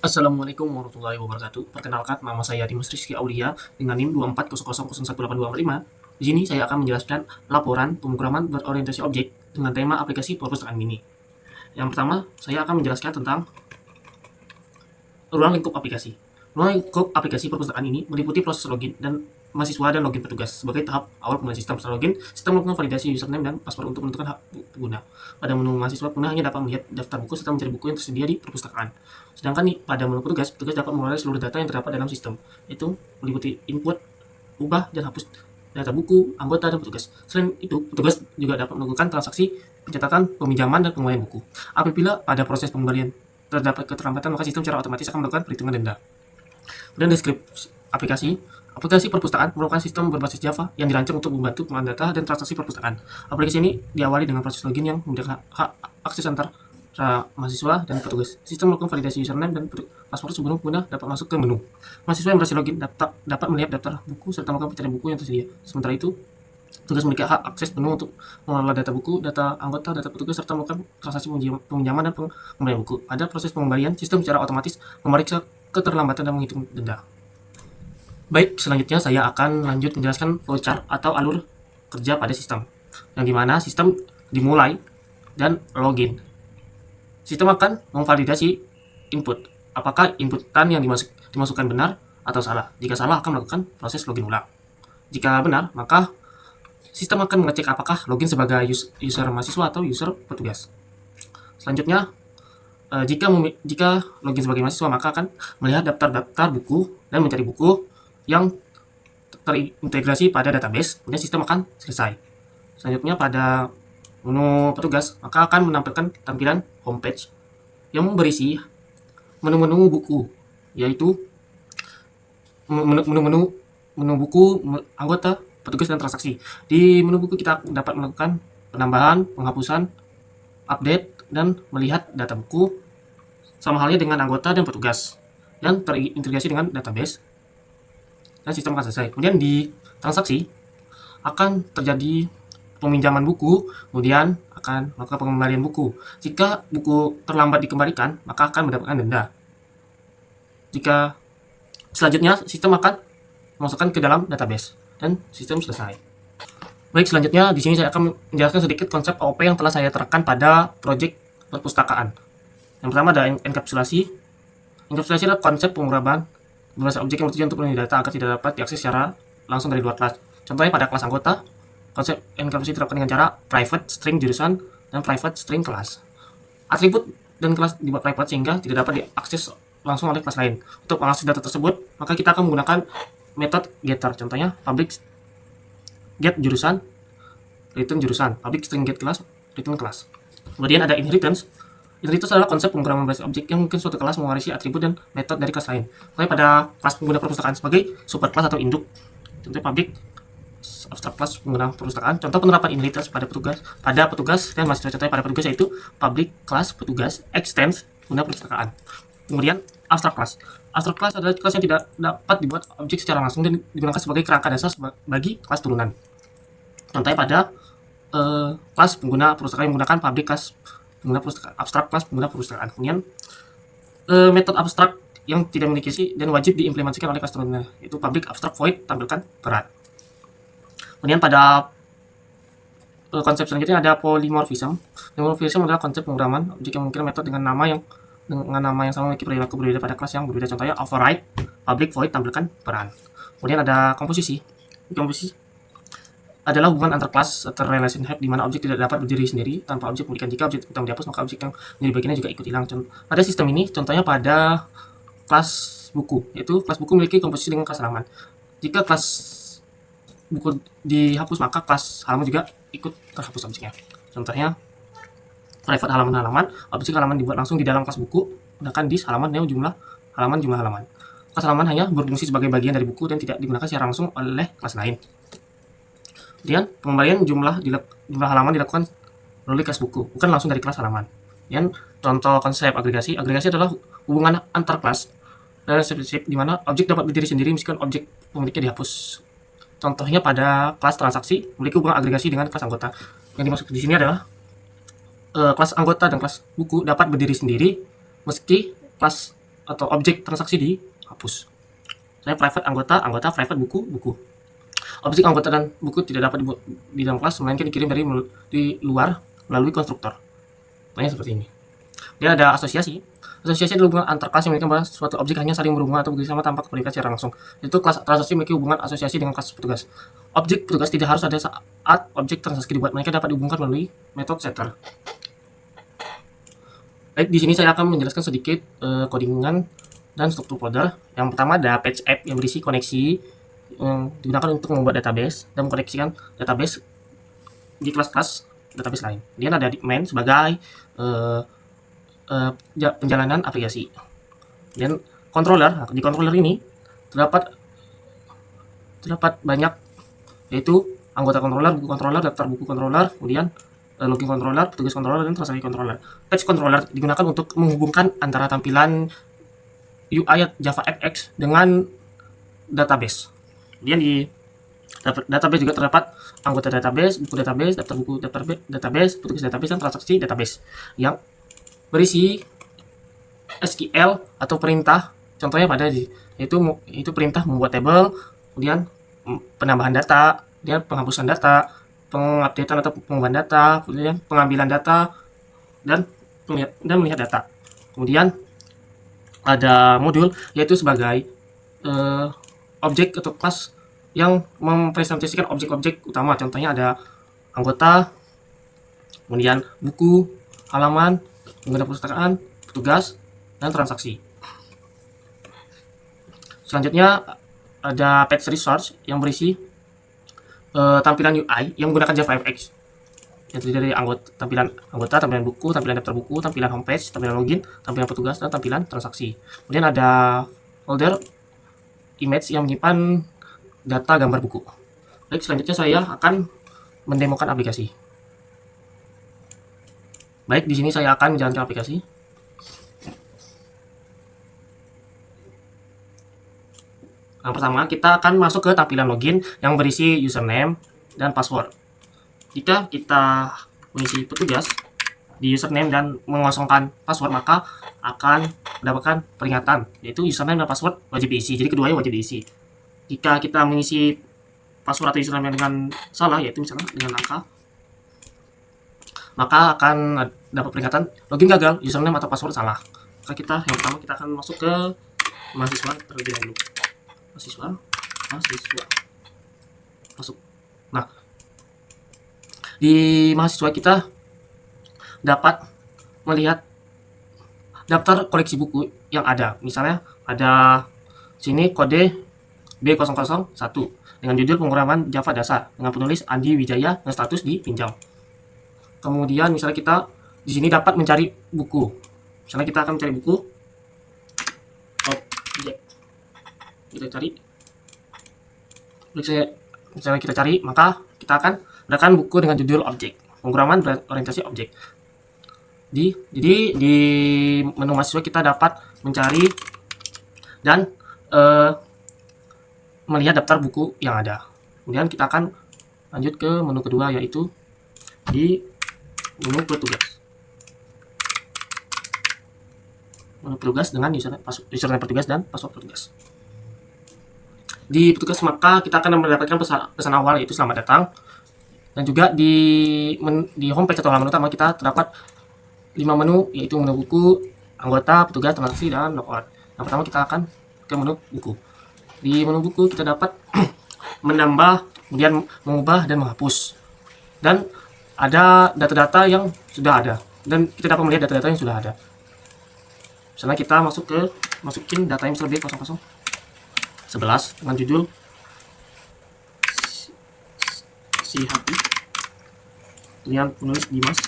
Assalamualaikum warahmatullahi wabarakatuh. Perkenalkan, nama saya Dimas Rizky Aulia dengan NIM 24000018245. Di sini saya akan menjelaskan laporan pemrograman berorientasi objek dengan tema aplikasi perpustakaan mini. Yang pertama, saya akan menjelaskan tentang ruang lingkup aplikasi. Ruang lingkup aplikasi perpustakaan ini meliputi proses login dan mahasiswa dan login petugas. Sebagai tahap awal penggunaan sistem setelah login, sistem melakukan validasi username dan password untuk menentukan hak pengguna. Pada menu mahasiswa, pengguna hanya dapat melihat daftar buku serta mencari buku yang tersedia di perpustakaan. Sedangkan pada menu petugas, petugas dapat mengelola seluruh data yang terdapat dalam sistem, yaitu meliputi input, ubah, dan hapus data buku, anggota, dan petugas. Selain itu, petugas juga dapat melakukan transaksi pencatatan, peminjaman, dan pengembalian buku. Apabila pada proses pengembalian terdapat keterlambatan, maka sistem secara otomatis akan melakukan perhitungan denda. Dan deskripsi aplikasi. Aplikasi perpustakaan merupakan sistem berbasis Java yang dirancang untuk membantu pengelolaan data dan transaksi perpustakaan. Aplikasi ini diawali dengan proses login yang memberikan hak akses antara mahasiswa dan petugas. Sistem melakukan validasi username dan password sebelum pengguna dapat masuk ke menu. Mahasiswa yang berhasil login dapat melihat daftar buku serta melakukan pencarian buku yang tersedia. Sementara itu, petugas memiliki hak akses penuh untuk mengelola data buku, data anggota, data petugas, serta melakukan transaksi peminjaman dan pengembalian buku. Pada proses pengembalian, sistem secara otomatis memeriksa keterlambatan dan menghitung denda. Baik, selanjutnya saya akan lanjut menjelaskan flowchart atau alur kerja pada sistem, yang dimana sistem dimulai dan login. Sistem akan memvalidasi input, apakah inputan yang dimasukkan benar atau salah. Jika salah, akan melakukan proses login ulang. Jika benar, maka sistem akan mengecek apakah login sebagai user mahasiswa atau user petugas. Selanjutnya, jika login sebagai mahasiswa, maka akan melihat daftar buku dan mencari buku yang terintegrasi pada database, kemudian sistem akan selesai. Selanjutnya pada menu petugas, maka akan menampilkan tampilan homepage yang berisi menu-menu buku, yaitu menu buku, anggota, petugas, dan transaksi. Di menu buku kita dapat melakukan penambahan, penghapusan, update, dan melihat data buku, sama halnya dengan anggota dan petugas yang terintegrasi dengan database, dan sistem akan selesai. Kemudian di transaksi akan terjadi peminjaman buku, kemudian akan melakukan pengembalian buku. Jika buku terlambat dikembalikan, maka akan mendapatkan denda. Jika selanjutnya sistem akan memasukkan ke dalam database dan sistem selesai. Baik, selanjutnya di sini saya akan menjelaskan sedikit konsep OOP yang telah saya terapkan pada proyek perpustakaan. Yang pertama ada enkapsulasi. Enkapsulasi adalah konsep pemrograman berbasis objek yang bertujuan untuk melindungi data agar tidak dapat diakses secara langsung dari luar kelas. Contohnya pada kelas anggota, konsep enkapsulasi diterapkan dengan cara private string jurusan dan private string kelas. Atribut dan kelas dibuat private sehingga tidak dapat diakses langsung oleh kelas lain. Untuk mengakses data tersebut, maka kita akan menggunakan metode getter. Contohnya public get jurusan, return jurusan, public string get kelas, return kelas. Kemudian ada inheritance. Inheritance adalah konsep pemrograman berbasis objek yang mungkin suatu kelas mewarisi atribut dan metode dari kelas lain. Contohnya pada kelas pengguna perpustakaan sebagai superclass atau induk. Contohnya public abstract class pengguna perpustakaan. Contoh penerapan inheritance pada petugas dan mahasiswa. Contohnya pada petugas yaitu public class petugas extends pengguna perpustakaan. Kemudian abstract class. Abstract class adalah kelas yang tidak dapat dibuat objek secara langsung dan digunakan sebagai kerangka dasar bagi kelas turunan. Contohnya pada kelas pengguna perpustakaan yang menggunakan public class pengguna perpustakaan, abstrak kelas pengguna perpustakaan. Kemudian metode abstrak yang tidak memiliki isi dan wajib diimplementasikan oleh kelas turunannya, yaitu public abstract void tampilkan peran. Kemudian pada konsep selanjutnya ada polymorphism. Polymorphism adalah konsep pemrograman objek yang mungkin metode dengan nama yang sama memiliki perilaku berbeda pada kelas yang berbeda. Contohnya override public void tampilkan peran. Kemudian ada komposisi. Komposisi adalah hubungan antar kelas atau relationship di mana objek tidak dapat berdiri sendiri tanpa objek pemilikan. Jika objek utama dihapus, maka objek yang menjadi bagiannya juga ikut hilang. Pada sistem ini, contohnya pada kelas buku, yaitu kelas buku memiliki komposisi dengan kelas halaman. Jika kelas buku dihapus, maka kelas halaman juga ikut terhapus objeknya. Contohnya private halaman, objek halaman dibuat langsung di dalam kelas buku, sedangkan di halaman neo jumlah halaman. Kelas halaman hanya berfungsi sebagai bagian dari buku dan tidak digunakan secara langsung oleh kelas lain. Kemudian pengembalian jumlah halaman dilakukan melalui kelas buku, bukan langsung dari kelas halaman. Dan contoh konsep agregasi adalah hubungan antar kelas dan spesifik di mana objek dapat berdiri sendiri meskipun objek pemiliknya dihapus. Contohnya pada kelas transaksi memiliki hubungan agregasi dengan kelas anggota. Yang dimaksud di sini adalah kelas anggota dan kelas buku dapat berdiri sendiri meski kelas atau objek transaksi dihapus. Saya private anggota private buku. Objek anggota dan buku tidak dapat dibuat di dalam kelas, melainkan dikirim di luar melalui konstruktor. Contohnya seperti ini. Dia ada asosiasi. Asosiasi adalah hubungan antar kelas yang memiliki bahwa suatu objek hanya saling berhubungan atau bekerjasama tanpa kepemilikan secara langsung. Itu kelas transaksi memiliki hubungan asosiasi dengan kelas petugas. Objek petugas tidak harus ada saat objek transaksi dibuat, mereka dapat dihubungkan melalui metode setter. Baik, di sini saya akan menjelaskan sedikit codingan dan struktur folder. Yang pertama ada patch app yang berisi koneksi yang digunakan untuk membuat database dan mengkoneksikan database di kelas-kelas database lain. Kemudian ada main sebagai penjalanan aplikasi. Dan controller, di controller ini terdapat banyak, yaitu anggota controller, buku controller, daftar buku controller, kemudian login controller, petugas controller, dan transaksi controller. Patch controller digunakan untuk menghubungkan antara tampilan UI Java FX dengan database. Kemudian di database juga terdapat anggota database, buku database, daftar buku database, petugas database, dan transaksi database yang berisi SQL atau perintah. Contohnya pada itu perintah membuat tabel, kemudian penambahan data, kemudian penghapusan data, pengupdatean atau pengubahan data, kemudian pengambilan data, dan melihat data. Kemudian ada modul, yaitu sebagai objek atau kelas yang mempresentasikan objek-objek utama. Contohnya ada anggota, kemudian buku, halaman, pengguna perpustakaan, petugas, dan transaksi. Selanjutnya ada page resource yang berisi tampilan UI yang menggunakan JavaFX, yang terdiri dari tampilan anggota, tampilan buku, tampilan daftar buku, tampilan homepage, tampilan login, tampilan petugas, dan tampilan transaksi. Kemudian ada folder image yang menyimpan data gambar buku. Baik, selanjutnya saya akan mendemokan aplikasi. Baik, di sini saya akan menjalankan aplikasi. Yang pertama, kita akan masuk ke tampilan login yang berisi username dan password. Jika kita mengisi petugas di username dan mengosongkan password, maka akan mendapatkan peringatan, yaitu username dan password wajib diisi. Jadi keduanya wajib diisi. Jika kita mengisi password atau username dengan salah, yaitu misalnya dengan angka, maka akan dapat peringatan login gagal, username atau password salah. Maka yang pertama kita akan masuk ke mahasiswa terlebih dahulu. Mahasiswa masuk. Nah, di mahasiswa kita dapat melihat daftar koleksi buku yang ada. Misalnya ada sini kode B001 dengan judul penguraman Java dasar dengan penulis Andi Wijaya dan status dipinjam. Kemudian misalnya kita di sini dapat mencari buku. Misalnya kita akan mencari buku objek. Kita cari. Misalnya kita cari, maka kita akan mendapatkan buku dengan judul objek, penguraman orientasi objek. Jadi di menu mahasiswa kita dapat mencari dan melihat daftar buku yang ada. Kemudian kita akan lanjut ke menu kedua, yaitu di menu petugas. Menu petugas dengan username petugas dan password petugas. Di petugas maka kita akan mendapatkan pesan awal, yaitu selamat datang. Dan juga di homepage atau halaman utama kita terdapat 5 menu, yaitu menu buku, anggota, petugas, transaksi, dan logout. Yang pertama kita akan ke menu buku. Di menu buku kita dapat menambah, kemudian mengubah dan menghapus. Dan ada data-data yang sudah ada. Dan kita dapat melihat data-data yang sudah ada. Misalnya kita masukin data yang misalnya B0011 dengan judul si hati, kemudian penulis Dimas,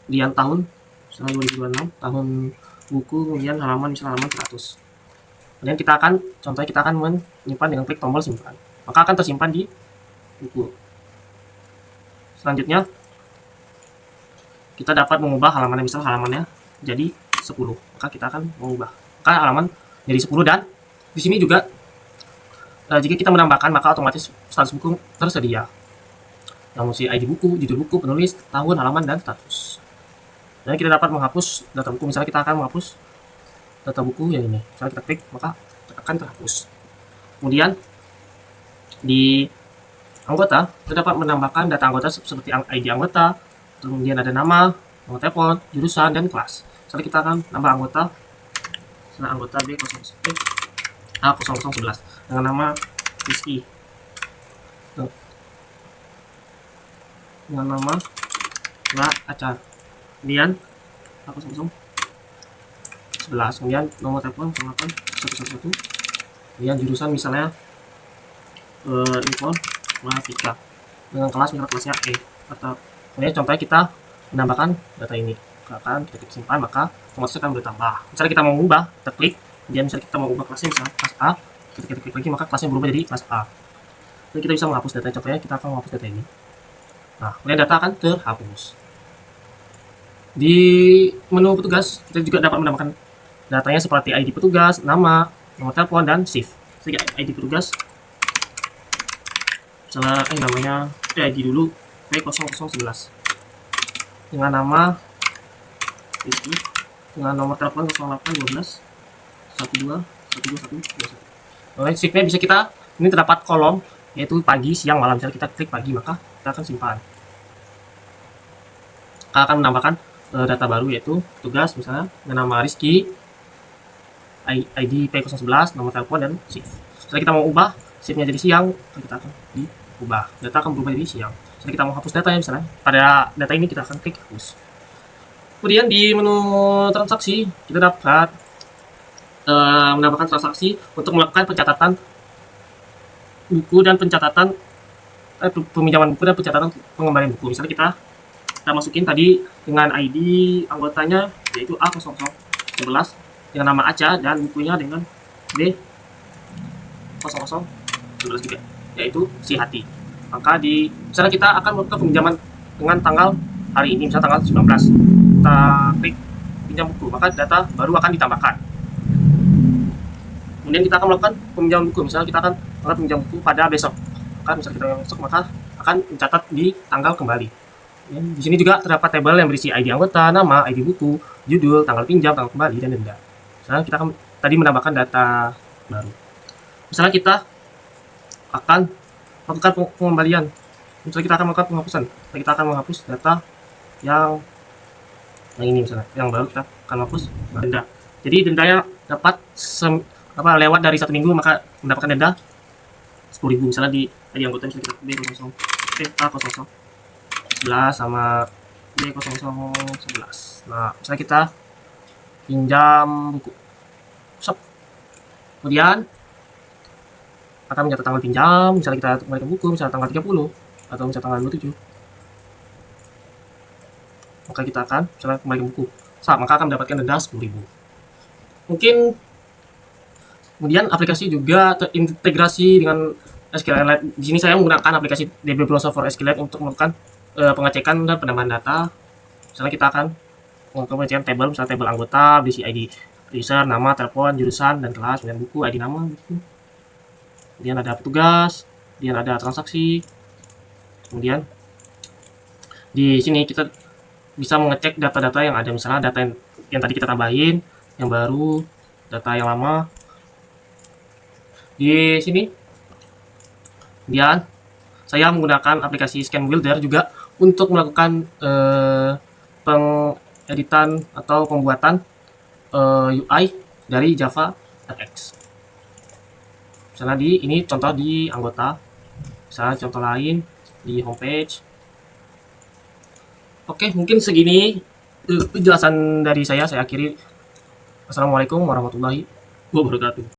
kemudian tahun misalnya 2026, tahun buku, kemudian halaman misalnya halaman 100. Kemudian kita akan menyimpan dengan klik tombol simpan, maka akan tersimpan di buku. Selanjutnya kita dapat mengubah halamannya, misal halamannya jadi 10, maka kita akan mengubah maka halaman jadi 10. Dan di sini juga jika kita menambahkan, maka otomatis status buku tersedia yang mesti ID buku, judul buku, penulis, tahun, halaman, dan status. Dan kita dapat menghapus data buku. Misalnya kita akan menghapus data buku yang ini. Misalnya kita klik, maka akan terhapus. Kemudian di anggota, kita dapat menambahkan data anggota seperti ID anggota, kemudian ada nama, nomor telepon, jurusan, dan kelas. Misalnya kita akan nambah anggota, misalnya anggota A0011 dengan nama Rizky, dengan nama Mbak Aca, kemudian A0011, kemudian nomor telepon 081111, kemudian jurusan misalnya informatika, dengan kelas misalnya kelasnya E, atau kemudian contohnya kita menambahkan data ini, akan kita klik simpan, maka otomatis akan bertambah. Misalnya kita mau mengubah, kita klik, kemudian misalnya kita mau ubah kelasnya misalnya kelas A, kita klik lagi, maka kelasnya berubah jadi kelas A. Jadi kita bisa menghapus data, contohnya kita akan menghapus data ini. Nah, kemudian data akan terhapus. Di menu petugas, kita juga dapat menambahkan datanya seperti ID petugas, nama, nomor telepon, dan shift. Jadi ID petugas, misalnya namanya ID dulu B0011 dengan nama Rizky, dengan nomor telepon 0812 12 12 11 21. Kemudian shiftnya bisa kita, ini terdapat kolom yaitu pagi, siang, malam. Misalnya kita klik pagi, maka kita akan simpan. Kita akan menambahkan data baru yaitu tugas, misalnya dengan nama Rizky, ID P011, nomor telepon, dan shift. Setelah kita mau ubah shiftnya jadi siang, kita akan diubah, data akan berubah jadi siang. Setelah kita mau hapus data ya, misalnya pada data ini kita akan klik hapus. Kemudian di menu transaksi kita dapat menambahkan transaksi untuk melakukan pencatatan buku dan pencatatan peminjaman buku dan pencatatan pengembalian buku. Misalnya kita masukin tadi dengan ID anggotanya yaitu A0011 dengan nama Aca dan bukunya dengan B0011 juga yaitu si Hati. Maka misalnya kita akan melakukan peminjaman dengan tanggal hari ini, misalnya tanggal 19, kita klik pinjam buku, maka data baru akan ditambahkan. Kemudian kita akan melakukan peminjaman buku, misalnya kita akan melakukan peminjam buku pada besok, maka misalnya kita besok, maka akan mencatat di tanggal kembali. Di sini juga terdapat tabel yang berisi ID anggota, nama, ID buku, judul, tanggal pinjam, tanggal kembali, dan denda. Misalnya kita akan tadi menambahkan data baru. Misalnya kita akan melakukan pengembalian, misalnya kita akan melakukan penghapusan, kita akan menghapus data yang ini, misalnya yang baru kita akan hapus denda. Jadi dendanya dapat lewat dari 1 minggu, maka mendapatkan denda 10.000. Misalnya di anggota misalnya kita A0011 sama B0011. Nah, misalnya kita pinjam buku, kemudian akan mencatat tanggal pinjam, misalnya kita kembalikan buku misalnya tanggal 30 atau misalnya tanggal 27, maka kita akan misalnya kembalikan buku, maka akan mendapatkan denda 10.000. Mungkin kemudian aplikasi juga terintegrasi dengan SQLite. Di sini saya menggunakan aplikasi DB Browser for SQLite untuk melakukan pengecekan dan penambahan data. Misalnya kita akan melakukan pengecekan tabel, misalnya tabel anggota berisi ID user, nama, telepon, jurusan, dan kelas, kemudian buku, ID nama, buku. Kemudian ada petugas, kemudian ada transaksi. Kemudian di sini kita bisa mengecek data-data yang ada, misalnya data yang tadi kita tambahin, yang baru, data yang lama. Di sini kemudian saya menggunakan aplikasi Scan Builder juga untuk melakukan pengeditan atau pembuatan UI dari Java RX. Misalnya ini contoh di anggota, misalnya contoh lain di homepage. Oke, mungkin segini penjelasan dari saya akhiri. Assalamualaikum warahmatullahi wabarakatuh.